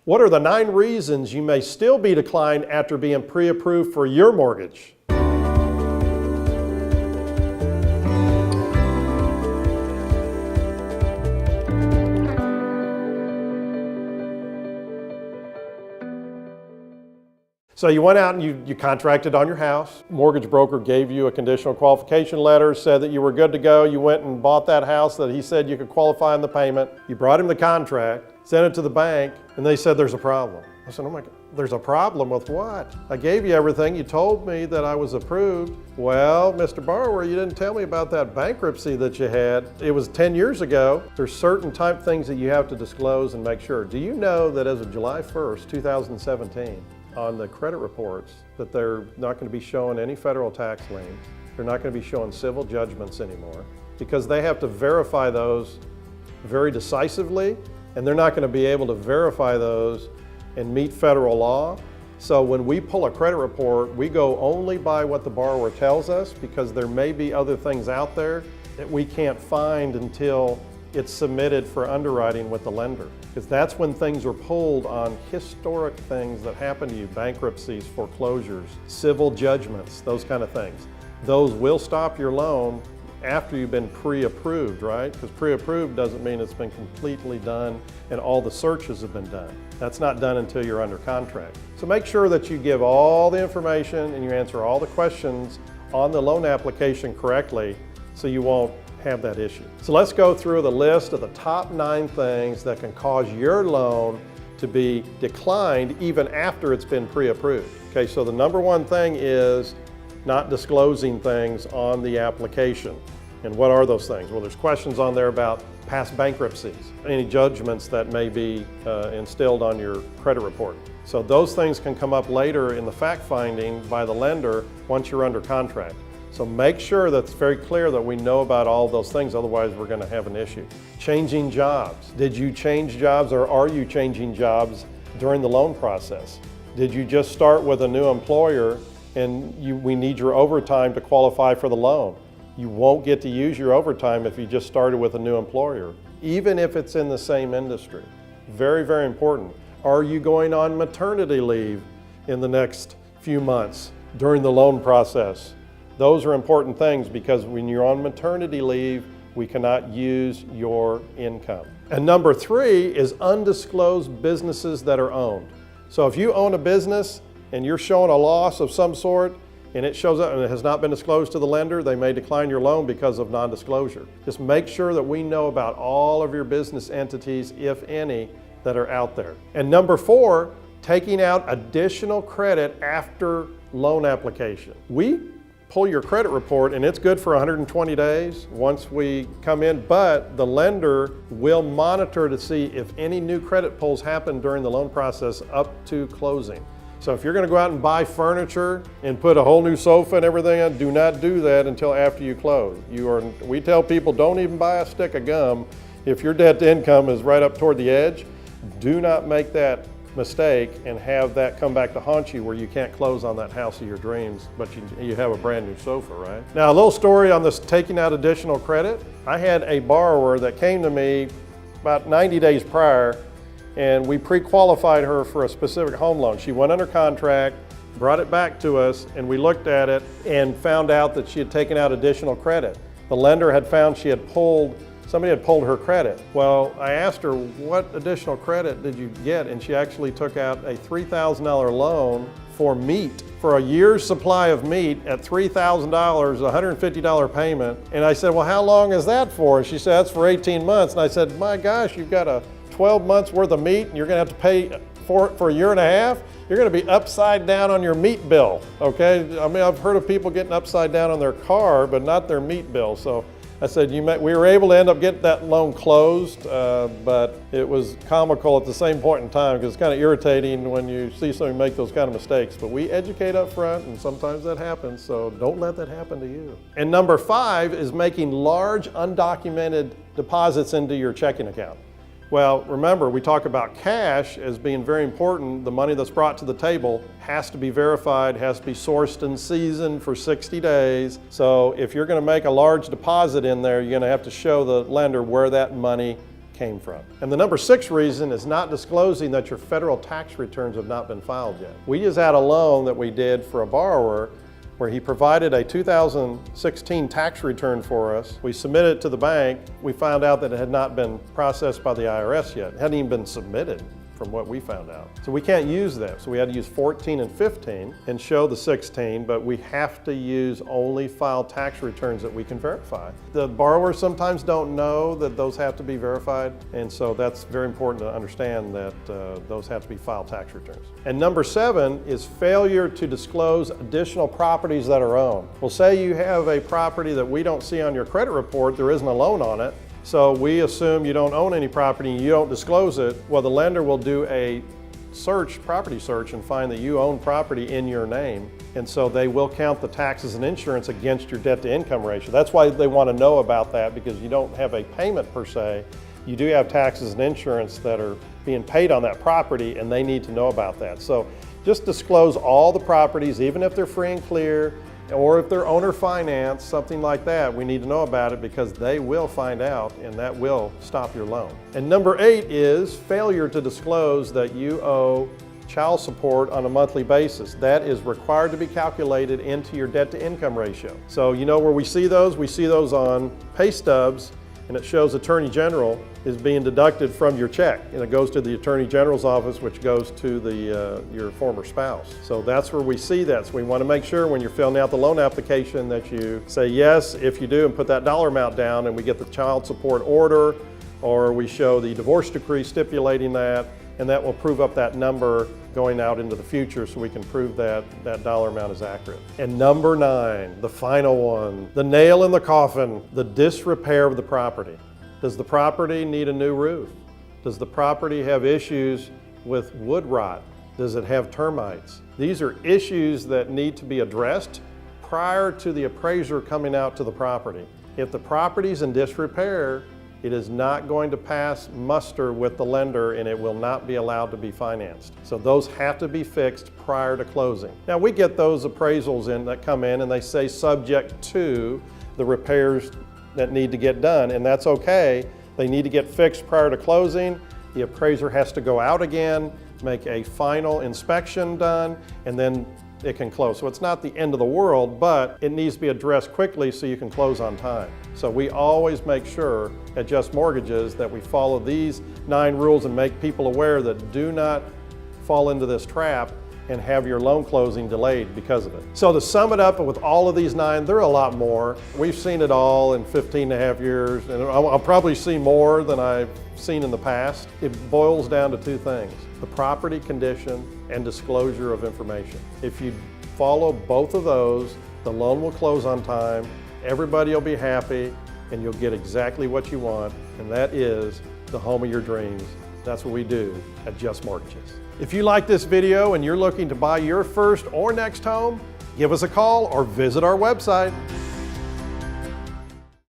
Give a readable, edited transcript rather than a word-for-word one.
What are the 9 reasons you may still be declined after being pre-approved for your mortgage? So you went out and you contracted on your house. Mortgage broker gave you a conditional qualification letter, said that you were good to go. You went and bought that house that he said you could qualify on the payment. You brought him the contract, sent it to the bank, and they said there's a problem. I said, oh my God, there's a problem with what? I gave you everything. You told me that I was approved. Well, Mr. Borrower, you didn't tell me about that bankruptcy that you had. It was 10 years ago. There's certain type things that you have to disclose and make sure. Do you know that as of July 1st, 2017, on the credit reports, that they're not going to be showing any federal tax liens. They're not going to be showing civil judgments anymore because they have to verify those very decisively, and they're not going to be able to verify those and meet federal law. So when we pull a credit report, we go only by what the borrower tells us because there may be other things out there that we can't find until it's submitted for underwriting with the lender. Because that's when things are pulled on historic things that happen to you, bankruptcies, foreclosures, civil judgments, those kind of things. Those will stop your loan after you've been pre-approved, right? Because pre-approved doesn't mean it's been completely done and all the searches have been done. That's not done until you're under contract. So make sure that you give all the information and you answer all the questions on the loan application correctly so you won't have that issue. So let's go through the list of the top 9 things that can cause your loan to be declined even after it's been pre-approved. Okay, so the number 1 thing is not disclosing things on the application. And what are those things? Well, there's questions on there about past bankruptcies, any judgments that may be instilled on your credit report. So those things can come up later in the fact finding by the lender once you're under contract. So make sure that it's very clear that we know about all those things, otherwise we're going to have an issue. Changing jobs. Did you change jobs or are you changing jobs during the loan process? Did you just start with a new employer and we need your overtime to qualify for the loan? You won't get to use your overtime if you just started with a new employer, even if it's in the same industry. Very, very important. Are you going on maternity leave in the next few months during the loan process? Those are important things because when you're on maternity leave, we cannot use your income. And number 3 is undisclosed businesses that are owned. So if you own a business and you're showing a loss of some sort and it shows up and it has not been disclosed to the lender, they may decline your loan because of non-disclosure. Just make sure that we know about all of your business entities, if any, that are out there. And number 4, taking out additional credit after loan application. We pull your credit report and it's good for 120 days once we come in, but the lender will monitor to see if any new credit pulls happen during the loan process up to closing. So if you're going to go out and buy furniture and put a whole new sofa and everything on, do not do that until after you close. We tell people don't even buy a stick of gum. If your debt to income is right up toward the edge, do not make that mistake and have that come back to haunt you where you can't close on that house of your dreams, but you have a brand new sofa, right? Now, a little story on this taking out additional credit. I had a borrower that came to me about 90 days prior, and we pre-qualified her for a specific home loan. She went under contract, brought it back to us, and we looked at it and found out that she had taken out additional credit. The lender had found somebody had pulled her credit. Well, I asked her, what additional credit did you get? And she actually took out a $3,000 loan for meat, for a year's supply of meat at $3,000, $150 payment. And I said, well, how long is that for? And she said, that's for 18 months. And I said, my gosh, you've got a 12 months worth of meat and you're gonna have to pay for it for a year and a half? You're gonna be upside down on your meat bill, okay? I mean, I've heard of people getting upside down on their car, but not their meat bill. So I said, we were able to end up getting that loan closed, but it was comical at the same point in time because it's kind of irritating when you see somebody make those kind of mistakes. But we educate up front and sometimes that happens, so don't let that happen to you. And number 5 is making large undocumented deposits into your checking account. Well, remember, we talk about cash as being very important. The money that's brought to the table has to be verified, has to be sourced and seasoned for 60 days. So if you're going to make a large deposit in there, you're going to have to show the lender where that money came from. And the number 6 reason is not disclosing that your federal tax returns have not been filed yet. We just had a loan that we did for a borrower where he provided a 2016 tax return for us. We submitted it to the bank. We found out that it had not been processed by the IRS yet. It hadn't even been submitted from what we found out. So we can't use that. So we had to use 14 and 15 and show the 16, but we have to use only filed tax returns that we can verify. The borrowers sometimes don't know that those have to be verified, and so that's very important to understand that those have to be filed tax returns. And number 7 is failure to disclose additional properties that are owned. Well, say you have a property that we don't see on your credit report, there isn't a loan on it, so we assume you don't own any property and you don't disclose it. Well, the lender will do a property search, and find that you own property in your name. And so they will count the taxes and insurance against your debt to income ratio. That's why they want to know about that, because you don't have a payment per se. You do have taxes and insurance that are being paid on that property, and they need to know about that. So just disclose all the properties, even if they're free and clear, or if they're owner finance, something like that. We need to know about it because they will find out, and that will stop your loan. And number 8 is failure to disclose that you owe child support on a monthly basis. That is required to be calculated into your debt to income ratio. So you know where we see those? We see those on pay stubs, and it shows Attorney General is being deducted from your check, and it goes to the Attorney General's office, which goes to your former spouse. So that's where we see that. So we want to make sure when you're filling out the loan application that you say yes if you do, and put that dollar amount down, and we get the child support order, or we show the divorce decree stipulating that, and that will prove up that number going out into the future, so we can prove that that dollar amount is accurate. And number 9, the final one, the nail in the coffin, the disrepair of the property. Does the property need a new roof? Does the property have issues with wood rot? Does it have termites? These are issues that need to be addressed prior to the appraiser coming out to the property. If the property's in disrepair, it is not going to pass muster with the lender, and it will not be allowed to be financed. So those have to be fixed prior to closing. Now we get those appraisals in that come in, and they say subject to the repairs that need to get done, and that's okay. They need to get fixed prior to closing. The appraiser has to go out again, make a final inspection done, and then it can close. So it's not the end of the world, but it needs to be addressed quickly so you can close on time. So we always make sure at Just Mortgages that we follow these 9 rules and make people aware that do not fall into this trap and have your loan closing delayed because of it. So to sum it up, with all of these 9, there are a lot more. We've seen it all in 15 and a half years, and I'll probably see more than I've seen in the past. It boils down to 2 things: the property condition and disclosure of information. If you follow both of those, the loan will close on time, everybody will be happy, and you'll get exactly what you want, and that is the home of your dreams. That's what we do at Just Mortgages. If you like this video and you're looking to buy your first or next home, give us a call or visit our website.